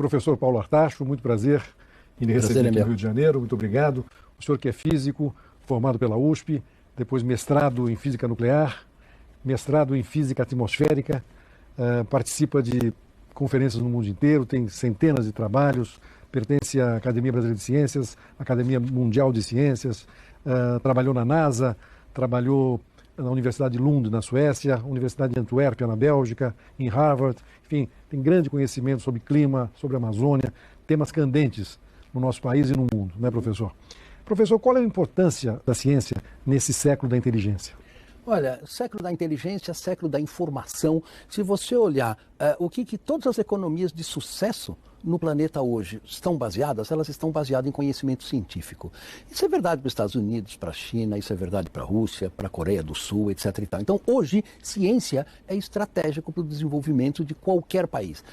Professor Paulo Artacho, muito prazer em lhe receber aqui no Rio de Janeiro, muito obrigado. O senhor que é físico, formado pela USP, depois mestrado em Física Nuclear, mestrado em Física Atmosférica, participa de conferências no mundo inteiro, tem centenas de trabalhos, pertence à Academia Brasileira de Ciências, Academia Mundial de Ciências, trabalhou na NASA, trabalhou na Universidade de Lund, na Suécia, Universidade de Antuérpia, na Bélgica, em Harvard. Enfim, tem grande conhecimento sobre clima, sobre a Amazônia, temas candentes no nosso país e no mundo, né, professor? Professor, qual é a importância da ciência nesse século da inteligência? Olha, século da inteligência, século da informação. Se você olhar o que todas as economias de sucesso no planeta hoje estão baseadas, elas estão baseadas em conhecimento científico. Isso é verdade para os Estados Unidos, para a China, isso é verdade para a Rússia, para a Coreia do Sul, etc. e tal. Então, hoje, ciência é estratégico para o desenvolvimento de qualquer país.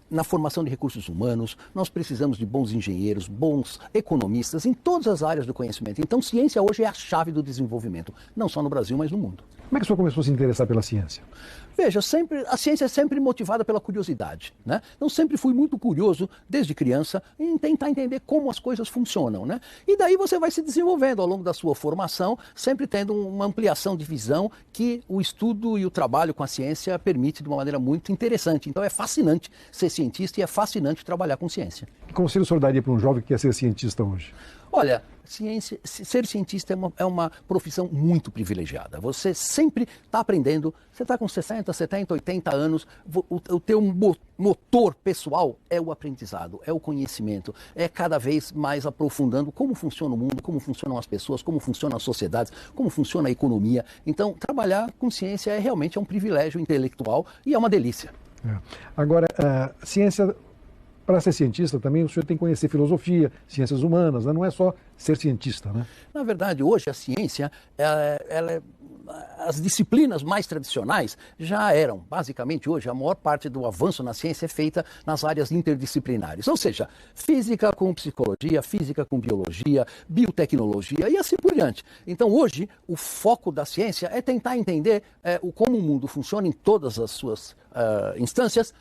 Na formação de recursos humanos, nós precisamos de bons engenheiros, bons economistas em todas as áreas do conhecimento. Então, ciência hoje é a chave do desenvolvimento, não só no Brasil, mas no mundo. Como é que o senhor começou a se interessar pela ciência? Veja, a ciência é sempre motivada pela curiosidade, né? Então sempre fui muito curioso, desde criança, em tentar entender como as coisas funcionam, né? E daí você vai se desenvolvendo ao longo da sua formação, sempre tendo uma ampliação de visão que o estudo e o trabalho com a ciência permite de uma maneira muito interessante. Então é fascinante ser cientista e é fascinante trabalhar com ciência. Que conselho o senhor daria para um jovem que quer ser cientista hoje? Olha, ser cientista é uma profissão muito privilegiada. Você sempre está aprendendo, você está com 60, 70, 80 anos, o teu motor pessoal é o aprendizado, é o conhecimento, é cada vez mais aprofundando como funciona o mundo, como funcionam as pessoas, como funcionam as sociedades, como funciona a economia. Então, trabalhar com ciência realmente é um privilégio intelectual e é uma delícia. Agora, a ciência... Para ser cientista também o senhor tem que conhecer filosofia, ciências humanas, né? Não é só ser cientista, né? Na verdade, hoje a ciência, as disciplinas mais tradicionais já eram. Basicamente, hoje, a maior parte do avanço na ciência é feita nas áreas interdisciplinares. Ou seja, física com psicologia, física com biologia, biotecnologia e assim por diante. Então, hoje, o foco da ciência é tentar entender como o mundo funciona em todas as suas instâncias,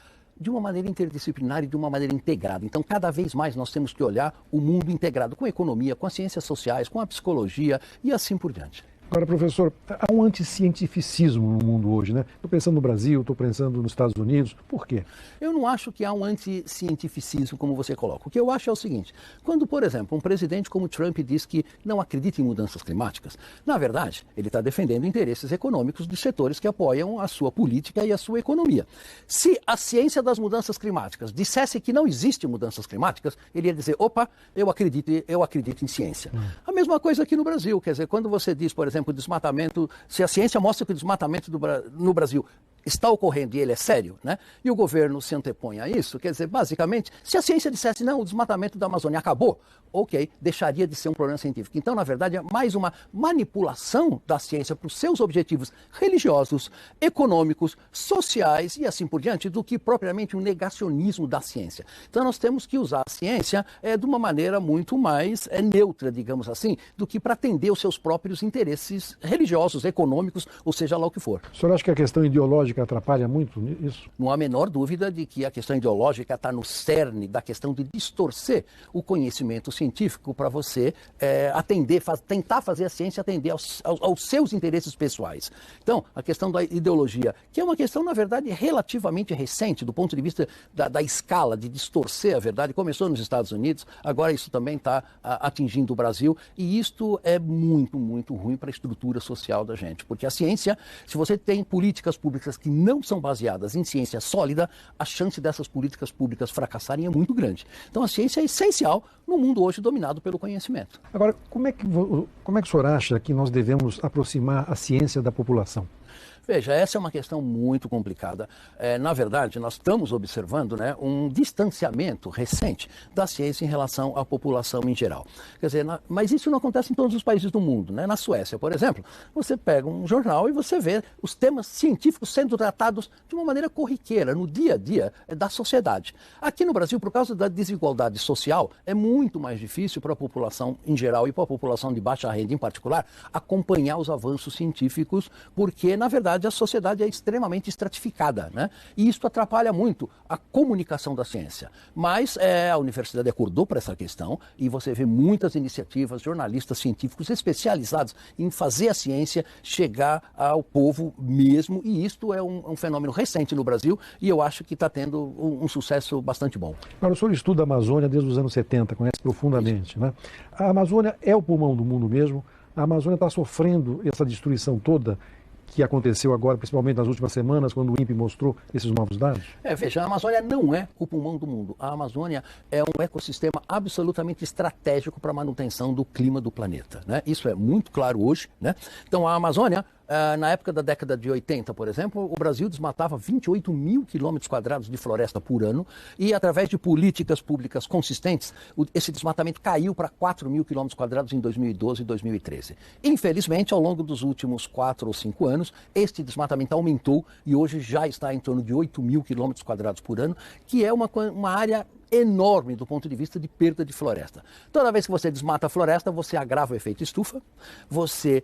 de uma maneira interdisciplinar e de uma maneira integrada. Então, cada vez mais nós temos que olhar o mundo integrado com a economia, com as ciências sociais, com a psicologia e assim por diante. Agora, professor, há um anticientificismo no mundo hoje, né? Estou pensando no Brasil, estou pensando nos Estados Unidos. Por quê? Eu não acho que há um anticientificismo, como você coloca. O que eu acho é o seguinte, quando, por exemplo, um presidente como Trump diz que não acredita em mudanças climáticas, na verdade, ele está defendendo interesses econômicos dos setores que apoiam a sua política e a sua economia. Se a ciência das mudanças climáticas dissesse que não existe mudanças climáticas, ele ia dizer, opa, eu acredito em ciência. A mesma coisa aqui no Brasil, quer dizer, quando você diz, por exemplo, o desmatamento, se a ciência mostra que o desmatamento no Brasil está ocorrendo e ele é sério, né? E o governo se antepõe a isso, quer dizer, basicamente, se a ciência dissesse, não, o desmatamento da Amazônia acabou, ok, deixaria de ser um problema científico. Então, na verdade, é mais uma manipulação da ciência para os seus objetivos religiosos, econômicos, sociais e assim por diante, do que propriamente um negacionismo da ciência. Então, nós temos que usar a ciência de uma maneira muito mais neutra, digamos assim, do que para atender os seus próprios interesses religiosos, econômicos, ou seja lá o que for. O senhor acha que a questão ideológica atrapalha muito isso? Não há a menor dúvida de que a questão ideológica está no cerne da questão de distorcer o conhecimento científico para você tentar fazer a ciência atender aos seus interesses pessoais. Então, a questão da ideologia, que é uma questão, na verdade, relativamente recente, do ponto de vista da escala de distorcer a verdade, começou nos Estados Unidos, agora isso também está atingindo o Brasil, e isto é muito, muito ruim para a estrutura social da gente, porque a ciência, se você tem políticas públicas que não são baseadas em ciência sólida, a chance dessas políticas públicas fracassarem é muito grande. Então a ciência é essencial no mundo hoje dominado pelo conhecimento. Agora, como é que o senhor acha que nós devemos aproximar a ciência da população? Veja, essa é uma questão muito complicada. Na verdade, nós estamos observando, né, um distanciamento recente da ciência em relação à população em geral. Quer dizer, mas isso não acontece em todos os países do mundo, né? Na Suécia, por exemplo, você pega um jornal e você vê os temas científicos sendo tratados de uma maneira corriqueira, no dia a dia da sociedade. Aqui no Brasil, por causa da desigualdade social, é muito mais difícil para a população em geral e para a população de baixa renda em particular acompanhar os avanços científicos, porque, na verdade, verdade, a sociedade é extremamente estratificada, né? E isso atrapalha muito a comunicação da ciência. Mas a universidade acordou para essa questão e você vê muitas iniciativas, jornalistas científicos especializados em fazer a ciência chegar ao povo mesmo, e isto é um fenômeno recente no Brasil e eu acho que está tendo um sucesso bastante bom. Agora, o senhor estuda a Amazônia desde os anos 70, conhece profundamente, né? A Amazônia é o pulmão do mundo mesmo. A Amazônia está sofrendo essa destruição toda que aconteceu agora, principalmente nas últimas semanas, quando o INPE mostrou esses novos dados? Veja, a Amazônia não é o pulmão do mundo. A Amazônia é um ecossistema absolutamente estratégico para a manutenção do clima do planeta, né? Isso é muito claro hoje, né? Então, a Amazônia, na época da década de 80, por exemplo, o Brasil desmatava 28 mil quilômetros quadrados de floresta por ano e, através de políticas públicas consistentes, esse desmatamento caiu para 4 mil quilômetros quadrados em 2012 e 2013. Infelizmente, ao longo dos últimos 4 ou 5 anos, este desmatamento aumentou e hoje já está em torno de 8 mil quilômetros quadrados por ano, que é uma área enorme do ponto de vista de perda de floresta. Toda vez que você desmata a floresta, você agrava o efeito estufa, você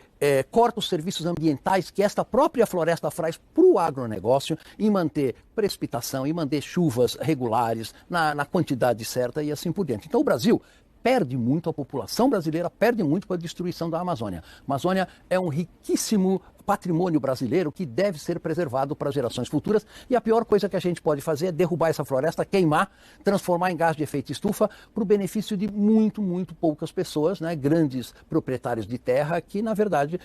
corta os serviços ambientais que esta própria floresta faz para o agronegócio em manter precipitação, em manter chuvas regulares na quantidade certa e assim por diante. Então o Brasil perde muito, a população brasileira perde muito com a destruição da Amazônia. A Amazônia é um riquíssimo patrimônio brasileiro que deve ser preservado para gerações futuras e a pior coisa que a gente pode fazer é derrubar essa floresta, queimar, transformar em gás de efeito estufa para o benefício de muito poucas pessoas, né, grandes proprietários de terra que, na verdade,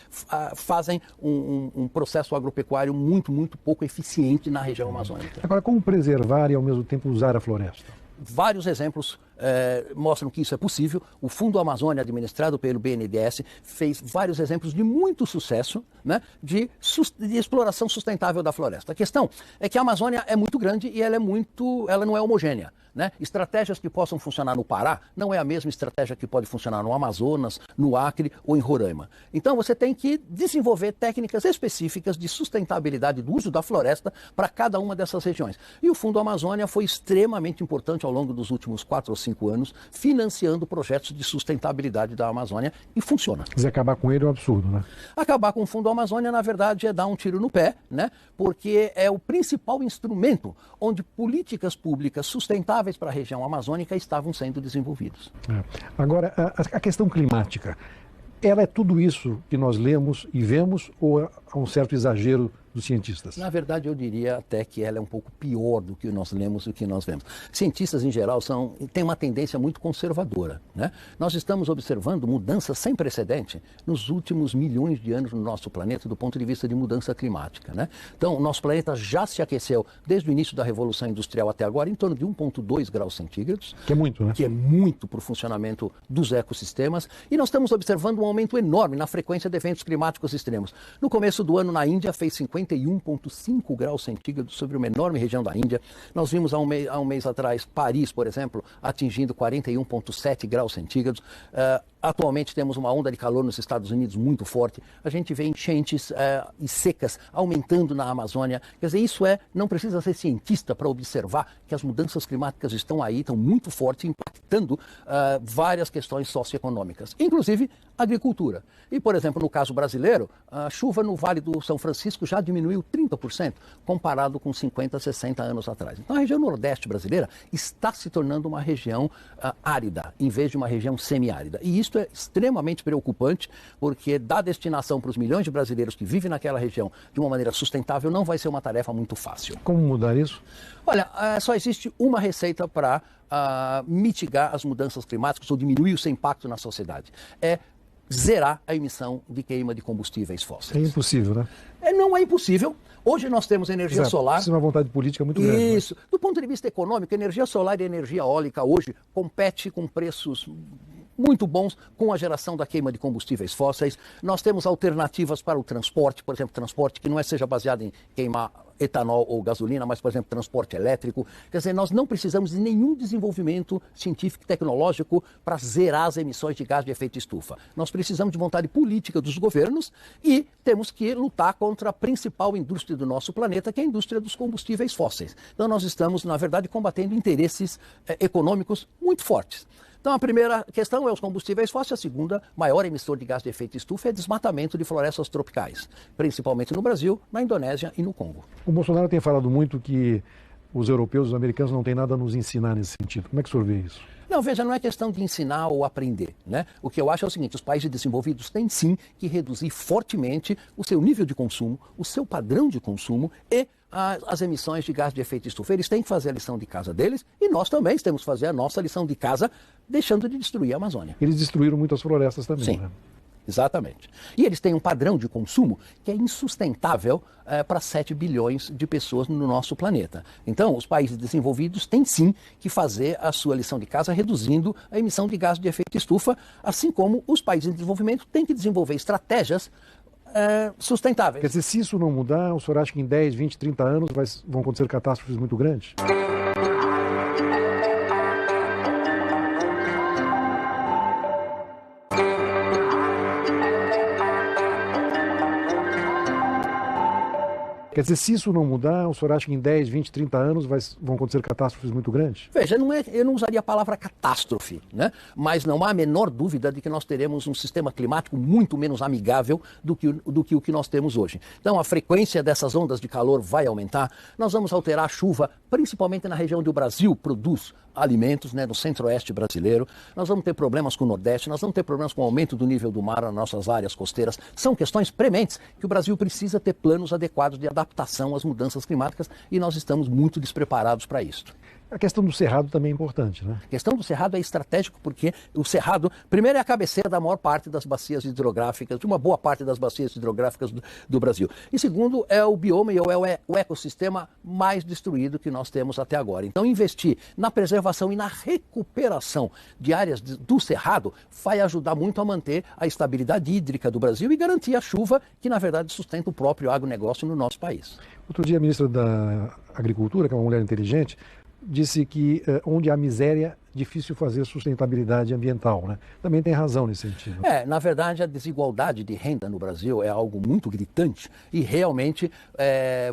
fazem um processo agropecuário muito pouco eficiente na região amazônica. Agora, como preservar e, ao mesmo tempo, usar a floresta? Vários exemplos mostram que isso é possível. O Fundo Amazônia, administrado pelo BNDES, fez vários exemplos de muito sucesso, né, de exploração sustentável da floresta. A questão é que a Amazônia é muito grande e ela não é homogênea, né? Estratégias que possam funcionar no Pará não é a mesma estratégia que pode funcionar no Amazonas, no Acre ou em Roraima. Então você tem que desenvolver técnicas específicas de sustentabilidade do uso da floresta para cada uma dessas regiões. E o Fundo Amazônia foi extremamente importante ao longo dos últimos 4 ou 5 anos, financiando projetos de sustentabilidade da Amazônia e funciona. Se acabar com ele é um absurdo, né? Acabar com o Fundo Amazônia, na verdade, é dar um tiro no pé, né? Porque é o principal instrumento onde políticas públicas sustentáveis para a região amazônica estavam sendo desenvolvidas. Agora, a questão climática, ela é tudo isso que nós lemos e vemos ou há um certo exagero dos cientistas? Na verdade, eu diria até que ela é um pouco pior do que nós lemos e do que nós vemos. Cientistas, em geral, têm uma tendência muito conservadora, né? Nós estamos observando mudanças sem precedente nos últimos milhões de anos no nosso planeta do ponto de vista de mudança climática, né? Então, o nosso planeta já se aqueceu desde o início da Revolução Industrial até agora em torno de 1,2 graus centígrados. Que é muito, né? Que é muito para o funcionamento dos ecossistemas. E nós estamos observando um aumento enorme na frequência de eventos climáticos extremos. No começo do ano, na Índia, fez 51,5 graus centígrados sobre uma enorme região da Índia. Nós vimos há um mês atrás Paris, por exemplo, atingindo 41,7 graus centígrados. Atualmente temos uma onda de calor nos Estados Unidos muito forte. A gente vê enchentes e secas aumentando na Amazônia. Quer dizer, não precisa ser cientista para observar que as mudanças climáticas estão aí, estão muito fortes, impactando várias questões socioeconômicas, inclusive agricultura. E, por exemplo, no caso brasileiro, a chuva no Vale do São Francisco já diminuiu 30% comparado com 50, 60 anos atrás. Então, a região nordeste brasileira está se tornando uma região árida, em vez de uma região semiárida. E isso é extremamente preocupante, porque dar destinação para os milhões de brasileiros que vivem naquela região de uma maneira sustentável não vai ser uma tarefa muito fácil. Como mudar isso? Olha, só existe uma receita para mitigar as mudanças climáticas ou diminuir o seu impacto na sociedade. É zerar a emissão de queima de combustíveis fósseis. É impossível, né? Não é impossível. Hoje nós temos energia solar. Precisa de uma vontade política muito grande. Isso. Né? Do ponto de vista econômico, energia solar e energia eólica hoje compete com preços muito bons com a geração da queima de combustíveis fósseis. Nós temos alternativas para o transporte, por exemplo, transporte que não seja baseado em queimar etanol ou gasolina, mas, por exemplo, transporte elétrico. Quer dizer, nós não precisamos de nenhum desenvolvimento científico e tecnológico para zerar as emissões de gás de efeito estufa. Nós precisamos de vontade política dos governos e temos que lutar contra a principal indústria do nosso planeta, que é a indústria dos combustíveis fósseis. Então, nós estamos, na verdade, combatendo interesses econômicos muito fortes. Então, a primeira questão é os combustíveis fósseis, a segunda, maior emissor de gás de efeito estufa, é desmatamento de florestas tropicais, principalmente no Brasil, na Indonésia e no Congo. O Bolsonaro tem falado muito que os europeus, os americanos não têm nada a nos ensinar nesse sentido. Como é que o senhor vê isso? Não, veja, não é questão de ensinar ou aprender, né? O que eu acho é o seguinte, os países desenvolvidos têm sim que reduzir fortemente o seu nível de consumo, o seu padrão de consumo e as emissões de gás de efeito estufa. Eles têm que fazer a lição de casa deles e nós também temos que fazer a nossa lição de casa, deixando de destruir a Amazônia. Eles destruíram muitas florestas também, sim. Né? Exatamente. E eles têm um padrão de consumo que é insustentável para 7 bilhões de pessoas no nosso planeta. Então, os países desenvolvidos têm sim que fazer a sua lição de casa reduzindo a emissão de gás de efeito estufa, assim como os países em desenvolvimento têm que desenvolver estratégias sustentáveis. Quer dizer, se isso não mudar, o senhor acha que em 10, 20, 30 anos vão acontecer catástrofes muito grandes? Quer dizer, se isso não mudar, o senhor acha que em 10, 20, 30 anos vão acontecer catástrofes muito grandes? Veja, eu não usaria a palavra catástrofe, né? Mas não há a menor dúvida de que nós teremos um sistema climático muito menos amigável do que o que nós temos hoje. Então, a frequência dessas ondas de calor vai aumentar, nós vamos alterar a chuva, principalmente na região onde o Brasil produz alimentos, né, no centro-oeste brasileiro. Nós vamos ter problemas com o Nordeste, nós vamos ter problemas com o aumento do nível do mar nas nossas áreas costeiras. São questões prementes que o Brasil precisa ter planos adequados de adaptação às mudanças climáticas e nós estamos muito despreparados para isso. A questão do Cerrado também é importante, né? A questão do Cerrado é estratégico porque o Cerrado, primeiro, é a cabeceira da maior parte das bacias hidrográficas, de uma boa parte das bacias hidrográficas do Brasil. E segundo, é o bioma e é o ecossistema mais destruído que nós temos até agora. Então, investir na preservação e na recuperação de áreas do Cerrado vai ajudar muito a manter a estabilidade hídrica do Brasil e garantir a chuva que, na verdade, sustenta o próprio agronegócio no nosso país. Outro dia, a ministra da Agricultura, que é uma mulher inteligente, disse que onde há miséria, difícil fazer sustentabilidade ambiental, né? Também tem razão nesse sentido. Na verdade, a desigualdade de renda no Brasil é algo muito gritante e realmente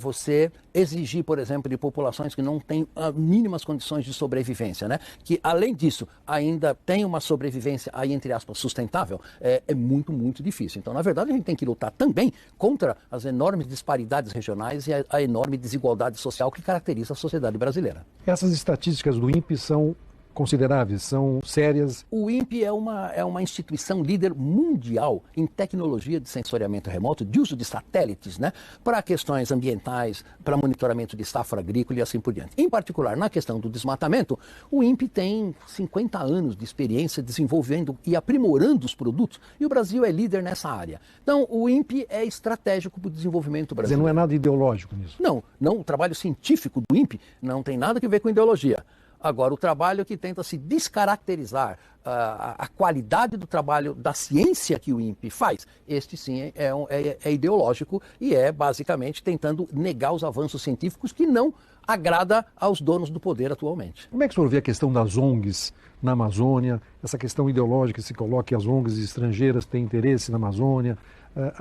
você exigir, por exemplo, de populações que não têm mínimas condições de sobrevivência, né? Que, além disso, ainda tem uma sobrevivência, aí, entre aspas, sustentável, é muito, muito difícil. Então, na verdade, a gente tem que lutar também contra as enormes disparidades regionais e a enorme desigualdade social que caracteriza a sociedade brasileira. Essas estatísticas do INPE são consideráveis, são sérias. O INPE é uma instituição líder mundial em tecnologia de sensoriamento remoto, de uso de satélites, né, para questões ambientais, para monitoramento de safra agrícola e assim por diante. Em particular, na questão do desmatamento, o INPE tem 50 anos de experiência desenvolvendo e aprimorando os produtos e o Brasil é líder nessa área. Então, o INPE é estratégico para o desenvolvimento brasileiro. Quer dizer, não é nada ideológico nisso? Não, o trabalho científico do INPE não tem nada a ver com ideologia. Agora, o trabalho que tenta se descaracterizar a qualidade do trabalho da ciência que o INPE faz, este sim é ideológico e é basicamente tentando negar os avanços científicos que não agrada aos donos do poder atualmente. Como é que o senhor vê a questão das ONGs na Amazônia, essa questão ideológica que se coloca que as ONGs estrangeiras têm interesse na Amazônia?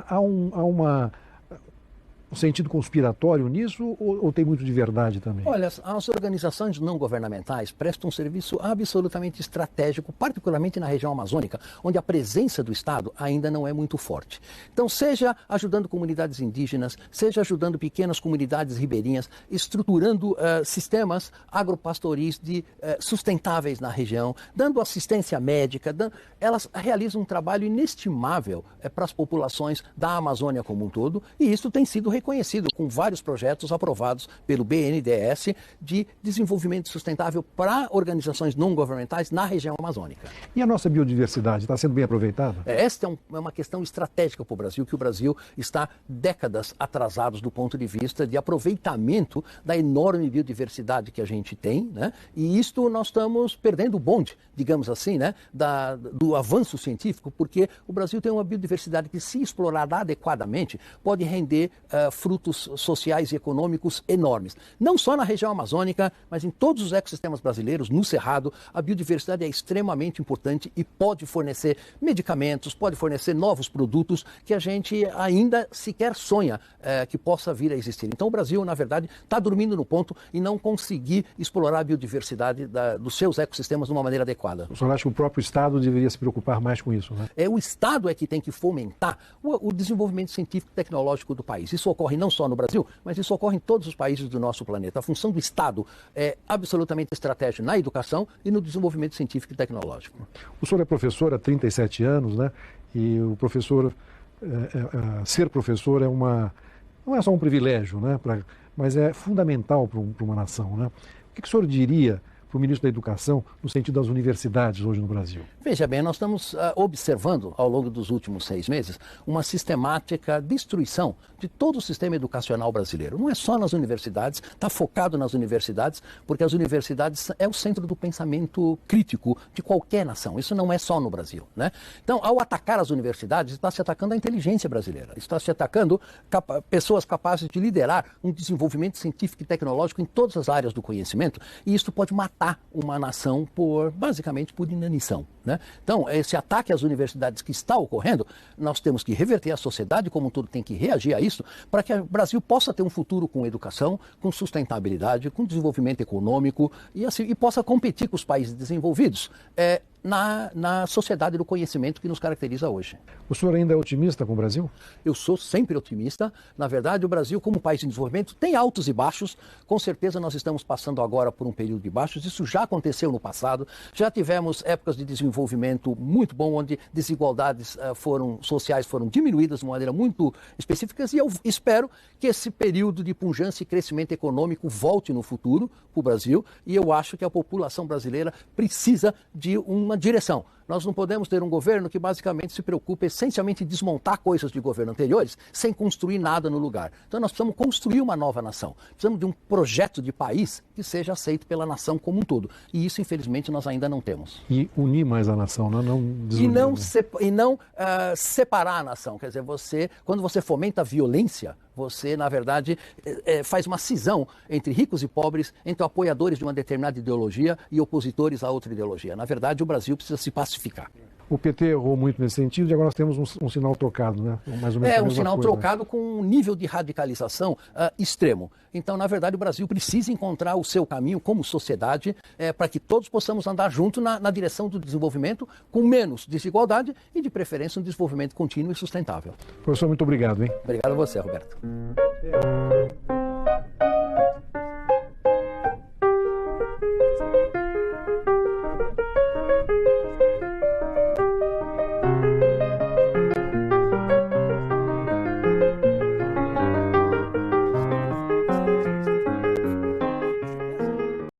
Há um sentido conspiratório nisso ou tem muito de verdade também? Olha, as organizações não governamentais prestam um serviço absolutamente estratégico, particularmente na região amazônica, onde a presença do Estado ainda não é muito forte. Então, seja ajudando comunidades indígenas, seja ajudando pequenas comunidades ribeirinhas, estruturando sistemas agropastoris sustentáveis na região, dando assistência médica, elas realizam um trabalho inestimável para as populações da Amazônia como um todo, e isso tem sido reconhecido com vários projetos aprovados pelo BNDES de desenvolvimento sustentável para organizações não governamentais na região amazônica. E a nossa biodiversidade está sendo bem aproveitada? Esta é uma questão estratégica para o Brasil, que o Brasil está décadas atrasados do ponto de vista de aproveitamento da enorme biodiversidade que a gente tem, né? E isto nós estamos perdendo o bonde, digamos assim, né? Do avanço científico, porque o Brasil tem uma biodiversidade que, se explorada adequadamente, pode render frutos sociais e econômicos enormes. Não só na região amazônica, mas em todos os ecossistemas brasileiros, no Cerrado, a biodiversidade é extremamente importante e pode fornecer medicamentos, pode fornecer novos produtos que a gente ainda sequer sonha que possa vir a existir. Então o Brasil, na verdade, está dormindo no ponto e não conseguir explorar a biodiversidade dos seus ecossistemas de uma maneira adequada. O senhor acha que o próprio Estado deveria se preocupar mais com isso, né? O Estado é que tem que fomentar o desenvolvimento científico e tecnológico do país. Isso ocorre não só no Brasil, mas isso ocorre em todos os países do nosso planeta. A função do Estado é absolutamente estratégica na educação e no desenvolvimento científico e tecnológico. O senhor é professor há 37 anos, né? E o professor, ser professor não é só um privilégio, né? Mas é fundamental para uma nação, né? O que o senhor diria para o ministro da Educação no sentido das universidades hoje no Brasil? Veja bem, nós estamos observando ao longo dos últimos 6 meses uma sistemática destruição de todo o sistema educacional brasileiro. Não é só nas universidades, está focado nas universidades, porque as universidades é o centro do pensamento crítico de qualquer nação. Isso não é só no Brasil, né? Então, ao atacar as universidades, está se atacando a inteligência brasileira, está se atacando pessoas capazes de liderar um desenvolvimento científico e tecnológico em todas as áreas do conhecimento, e isso pode matar uma nação basicamente por inanição, né? Então, esse ataque às universidades que está ocorrendo, nós temos que reverter, a sociedade como um todo tem que reagir a isso, para que o Brasil possa ter um futuro com educação, com sustentabilidade, com desenvolvimento econômico e possa competir com os países desenvolvidos na sociedade do conhecimento que nos caracteriza hoje. O senhor ainda é otimista com o Brasil? Eu sou sempre otimista. Na verdade, o Brasil, como país em desenvolvimento, tem altos e baixos. Com certeza nós estamos passando agora por um período de baixos. Isso já aconteceu no passado. Já tivemos épocas de desenvolvimento muito bom, onde desigualdades sociais foram diminuídas de uma maneira muito específica. E eu espero que esse período de pujança e crescimento econômico volte no futuro para o Brasil. E eu acho que a população brasileira precisa de uma direção. Nós não podemos ter um governo que basicamente se preocupa essencialmente em desmontar coisas de governo anteriores sem construir nada no lugar. Então nós precisamos construir uma nova nação. Precisamos de um projeto de país que seja aceito pela nação como um todo. E isso, infelizmente, nós ainda não temos. E unir mais a nação, não desunir. E não separar a nação. Quer dizer, quando você fomenta a violência, você, na verdade, faz uma cisão entre ricos e pobres, entre apoiadores de uma determinada ideologia e opositores a outra ideologia. Na verdade, o Brasil precisa se pacificar. O PT errou muito nesse sentido e agora nós temos um sinal trocado, né? Mais ou menos um sinal trocado com um nível de radicalização extremo. Então, na verdade, o Brasil precisa encontrar o seu caminho como sociedade para que todos possamos andar junto na direção do desenvolvimento com menos desigualdade e, de preferência, um desenvolvimento contínuo e sustentável. Professor, muito obrigado, hein? Obrigado a você, Roberto.